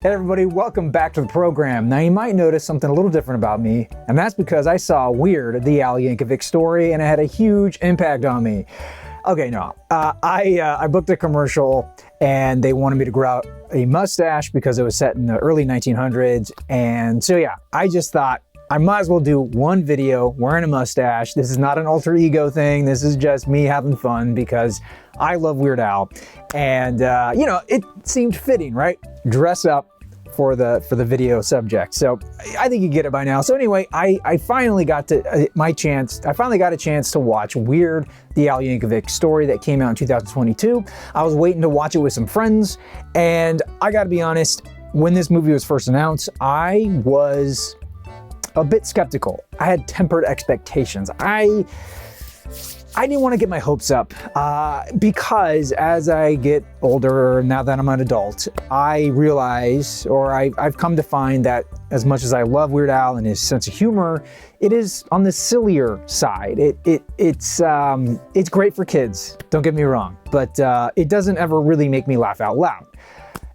Hey everybody, welcome back to the program. Now you might notice something a little different about me, and that's because I saw Weird, the Yankovic Story, and it had a huge impact on me. Okay, no, I booked a commercial and they wanted me to grow out a mustache because it was set in the early 1900s, and so yeah, I just thought I might as well do one video wearing a mustache. This is not an alter ego thing, this is just me having fun because I love Weird Al, and it seemed fitting, right? Dress up for the video subject. So I think you get it by now. So anyway, I finally got to I finally got a chance to watch Weird, the Al Yankovic Story that came out in 2022. I was waiting to watch it with some friends, and I gotta be honest, when this movie was first announced, I was a bit skeptical. I had tempered expectations. I didn't want to get my hopes up because as I get older, now that I'm an adult, I realize, or I've come to find that as much as I love Weird Al and his sense of humor, it is on the sillier side. It's great for kids, don't get me wrong, but it doesn't ever really make me laugh out loud.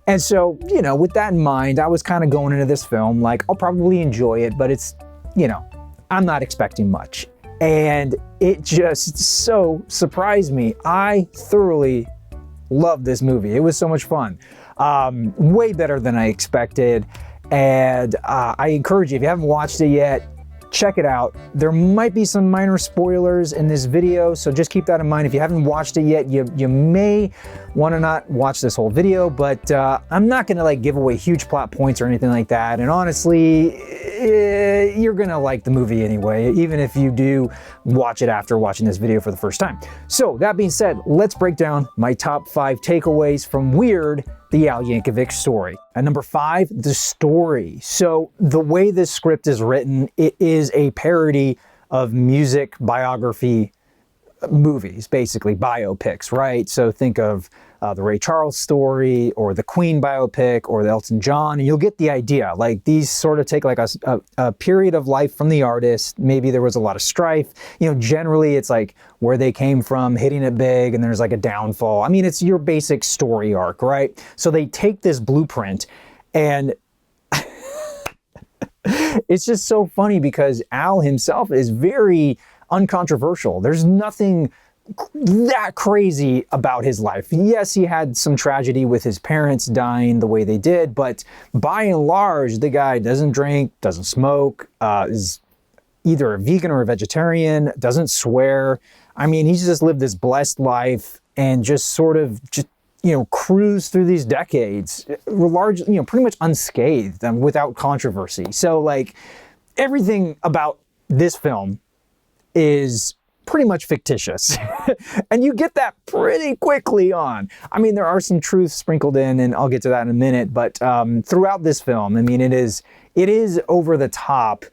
And so, with that in mind, I was kind of going into this film like, I'll probably enjoy it, but it's, I'm not expecting much. And it just so surprised me. I thoroughly loved this movie. It was so much fun. Way better than I expected. And I encourage you, if you haven't watched it yet, check it out. There might be some minor spoilers in this video, so just keep that in mind. If you haven't watched it yet, you may want to not watch this whole video, but I'm not going to give away huge plot points or anything like that. And honestly, you're going to like the movie anyway, even if you do watch it after watching this video for the first time. So that being said, let's break down my top 5 takeaways from Weird, the Al Yankovic Story. At number 5, the story. So the way this script is written, it is a parody of music biography movies, basically biopics, right? So think of the Ray Charles story or the Queen biopic or the Elton John, and you'll get the idea. These sort of take a period of life from the artist. Maybe there was a lot of strife. Generally it's where they came from, hitting it big, and there's a downfall. I mean, it's your basic story arc, right? So they take this blueprint, and it's just so funny because Al himself is very uncontroversial. There's nothing that crazy about his life. Yes, he had some tragedy with his parents dying the way they did, but by and large, the guy doesn't drink, doesn't smoke, is either a vegan or a vegetarian, doesn't swear. I mean, he's just lived this blessed life and just cruise through these decades, pretty much unscathed and without controversy. So everything about this film is pretty much fictitious. And you get that pretty quickly on. I mean, there are some truths sprinkled in, and I'll get to that in a minute, but throughout this film, I mean, it is over the top,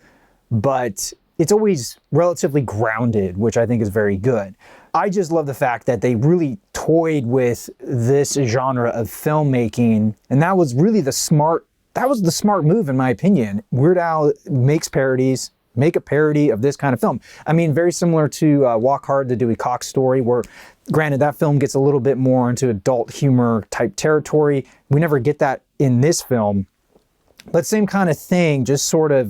but it's always relatively grounded, which I think is very good. I just love the fact that they really toyed with this genre of filmmaking, and that was really the smart move in my opinion. Weird Al makes parodies, make a parody of this kind of film. I mean, very similar to Walk Hard, the Dewey Cox story, where granted that film gets a little bit more into adult humor type territory. We never get that in this film, but same kind of thing, just sort of,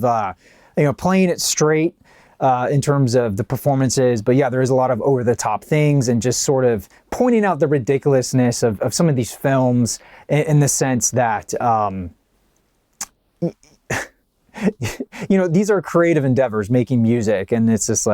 playing it straight in terms of the performances. But yeah, there is a lot of over the top things and just sort of pointing out the ridiculousness of some of these films in the sense that, these are creative endeavors, making music, and it's just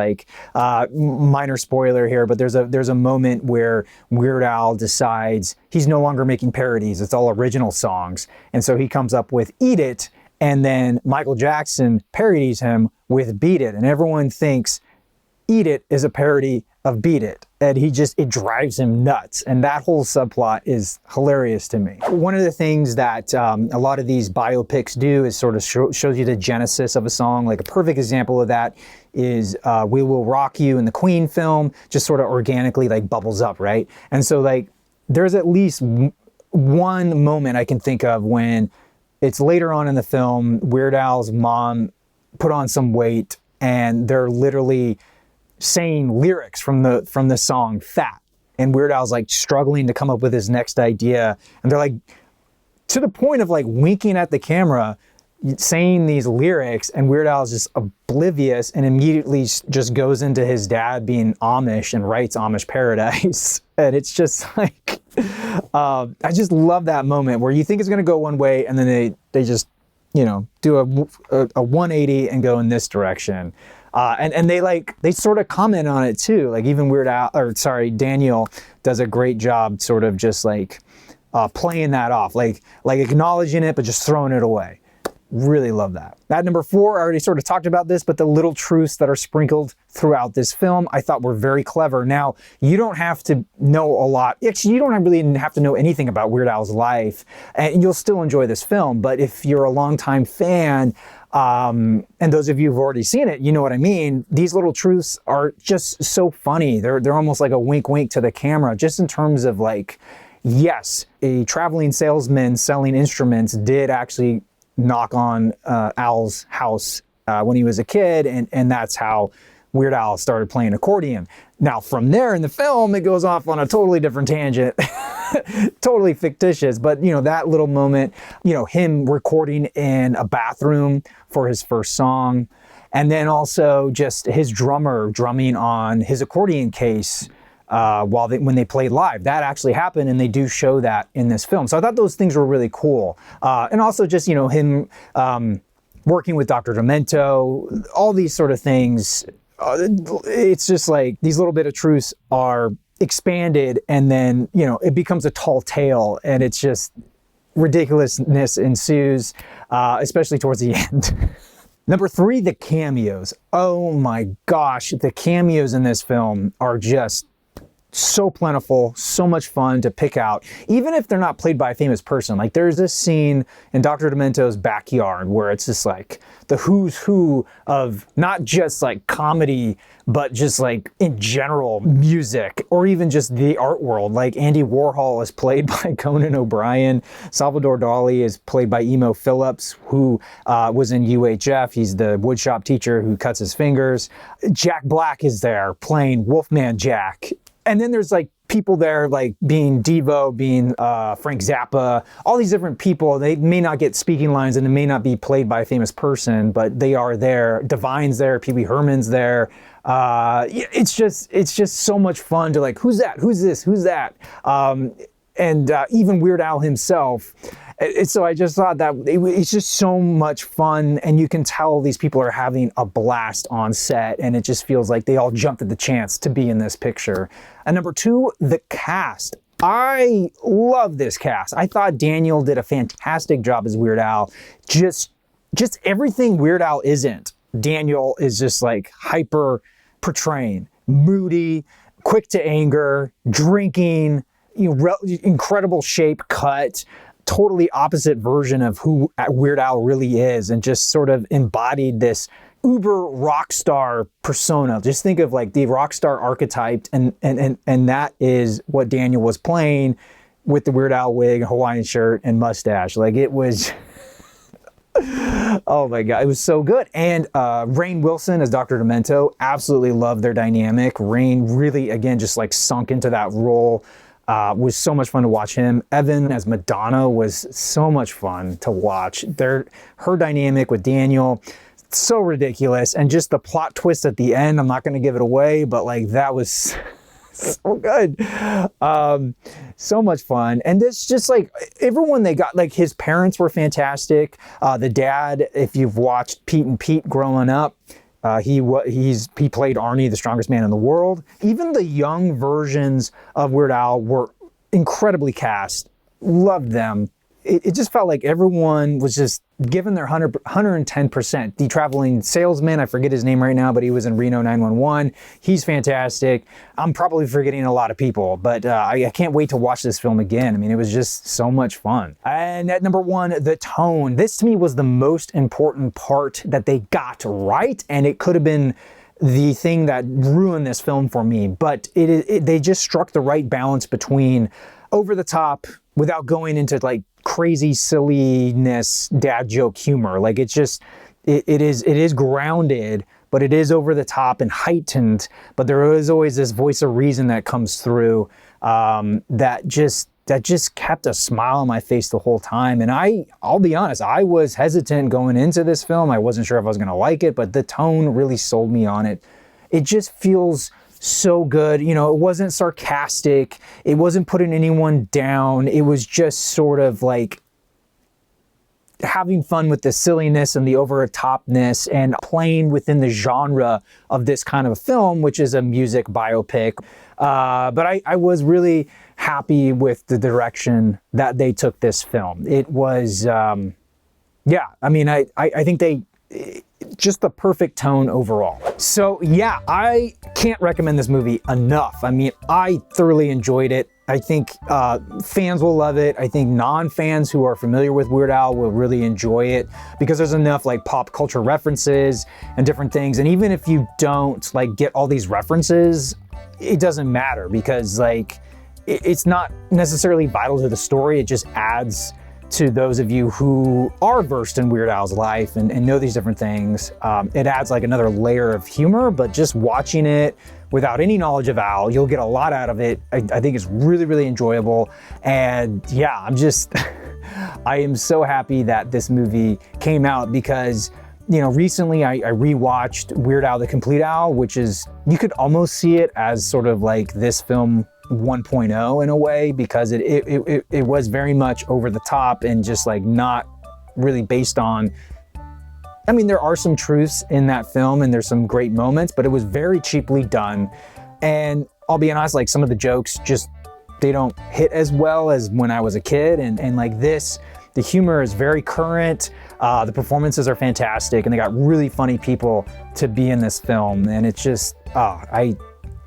minor spoiler here, but there's a moment where Weird Al decides he's no longer making parodies, it's all original songs, and so he comes up with Eat It, and then Michael Jackson parodies him with Beat It, and everyone thinks Eat It is a parody of Beat It, and it drives him nuts, and that whole subplot is hilarious to me. One of the things that a lot of these biopics do is sort of shows you the genesis of a song. A perfect example of that is We Will Rock You in the Queen film, just sort of organically bubbles up, right? And so there's at least one moment I can think of when it's later on in the film, Weird Al's mom put on some weight, and they're literally saying lyrics from the song Fat, and Weird Al's struggling to come up with his next idea, and they're to the point of like winking at the camera, saying these lyrics, and Weird Al is just oblivious and immediately just goes into his dad being Amish and writes Amish Paradise. And it's just like, I just love that moment where you think it's going to go one way and then they just, you know, do a 180 and go in this direction. And they sort of comment on it too. Like even Daniel does a great job sort of just like playing that off, like acknowledging it, but just throwing it away. Really love that. At number 4, I already sort of talked about this, but the little truths that are sprinkled throughout this film I thought were very clever. Now, you don't have to know a lot. Actually, you don't really have to know anything about Weird Al's life, and you'll still enjoy this film. But if you're a longtime fan, and those of you who've already seen it, you know what I mean. These little truths are just so funny. They're almost like a wink wink to the camera, just in terms of like, yes, a traveling salesman selling instruments did actually knock on Al's house when he was a kid, and that's how Weird Al started playing accordion. Now from there in the film, it goes off on a totally different tangent, totally fictitious, but you know, that little moment, you know, him recording in a bathroom for his first song, and then also just his drummer drumming on his accordion case when they played live. That actually happened, and they do show that in this film. So I thought those things were really cool. And also just, you know, him working with Dr. Demento, all these sort of things. It's just like these little bit of truths are expanded, and then, you know, it becomes a tall tale, and it's just ridiculousness ensues, especially towards the end. Number 3, the cameos. Oh my gosh, the cameos in this film are just so plentiful, so much fun to pick out, even if they're not played by a famous person. Like there's this scene in Dr. Demento's backyard where it's just like the who's who of not just like comedy, but just like in general music, or even just the art world. Like Andy Warhol is played by Conan O'Brien. Salvador Dali is played by Emo Phillips, who was in UHF. He's the woodshop teacher who cuts his fingers. Jack Black is there playing Wolfman Jack. And then there's like people there like being Devo, being Frank Zappa, all these different people. They may not get speaking lines and it may not be played by a famous person, but they are there. Divine's there, Pee Wee Herman's there. It's just so much fun to like, who's that? Who's this? Who's that? And even Weird Al himself. So I just thought that it's just so much fun, and you can tell these people are having a blast on set, and it just feels like they all jumped at the chance to be in this picture. And number 2, the cast. I love this cast. I thought Daniel did a fantastic job as Weird Al. Just everything Weird Al isn't, Daniel is just like hyper portraying. Moody, quick to anger, drinking, incredible shape, cut, totally opposite version of who Weird Al really is, and just sort of embodied this uber rock star persona. Just think of like the rock star archetype, and that is what Daniel was playing with the Weird Al wig, Hawaiian shirt, and mustache. Like it was oh my God, it was so good. And Rainn Wilson as Dr. Demento, absolutely loved their dynamic. Rainn really, again, just like sunk into that role. Was so much fun to watch him. Evan as Madonna was so much fun to watch. Her dynamic with Daniel, so ridiculous. And just the plot twist at the end, I'm not going to give it away, but like that was so good. So much fun. And it's just like everyone they got, like his parents were fantastic. The dad, if you've watched Pete and Pete growing up, he played Arnie, the strongest man in the world. Even the young versions of Weird Al were incredibly cast. Loved them. It just felt like everyone was just given their 110%. The traveling salesman, I forget his name right now, but he was in Reno 911. He's fantastic. I'm probably forgetting a lot of people, but I can't wait to watch this film again. I mean, it was just so much fun. And at number 1, the tone. This to me was the most important part that they got right, and it could have been the thing that ruined this film for me, but they just struck the right balance between over the top without going into like crazy silliness, dad joke humor. Like it is grounded, but it is over the top and heightened. But there is always this voice of reason that comes through that just that just kept a smile on my face the whole time. And I'll be honest, I was hesitant going into this film. I wasn't sure if I was gonna like it, but the tone really sold me on it. It just feels so good. You know, it wasn't sarcastic. It wasn't putting anyone down. It was just sort of like having fun with the silliness and the over-the-topness and playing within the genre of this kind of a film, which is a music biopic. But I was really happy with the direction that they took this film. It was, yeah, I mean, I think just the perfect tone overall. So yeah, I can't recommend this movie enough. I mean, I thoroughly enjoyed it. I think fans will love it. I think non-fans who are familiar with Weird Al will really enjoy it because there's enough like pop culture references and different things. And even if you don't like get all these references, it doesn't matter because like it's not necessarily vital to the story. It just adds to those of you who are versed in Weird Al's life and know these different things. It adds like another layer of humor, but just watching it without any knowledge of Al, you'll get a lot out of it. I think it's really, really enjoyable. And yeah, I'm just, I am so happy that this movie came out because, you know, recently I rewatched Weird Al the Complete Al, which is, you could almost see it as sort of like this film 1.0 in a way, because it was very much over the top and just like not really based on, I mean, there are some truths in that film and there's some great moments, but it was very cheaply done. And I'll be honest, like some of the jokes just, they don't hit as well as when I was a kid. And like this, the humor is very current. The performances are fantastic and they got really funny people to be in this film. And it's just, I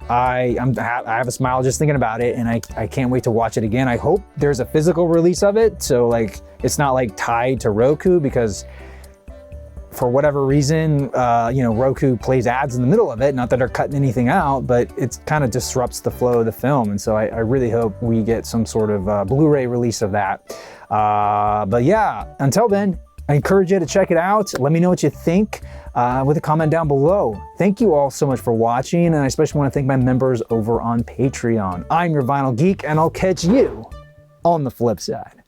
have a smile just thinking about it, and I can't wait to watch it again. I hope there's a physical release of it, so like it's not like tied to Roku, because for whatever reason, you know, Roku plays ads in the middle of it. Not that they're cutting anything out, but it kind of disrupts the flow of the film, and so I really hope we get some sort of Blu-ray release of that. But yeah, until then, I encourage you to check it out. Let me know what you think with a comment down below. Thank you all so much for watching, and I especially want to thank my members over on Patreon. I'm your Vinyl Geek, and I'll catch you on the flip side.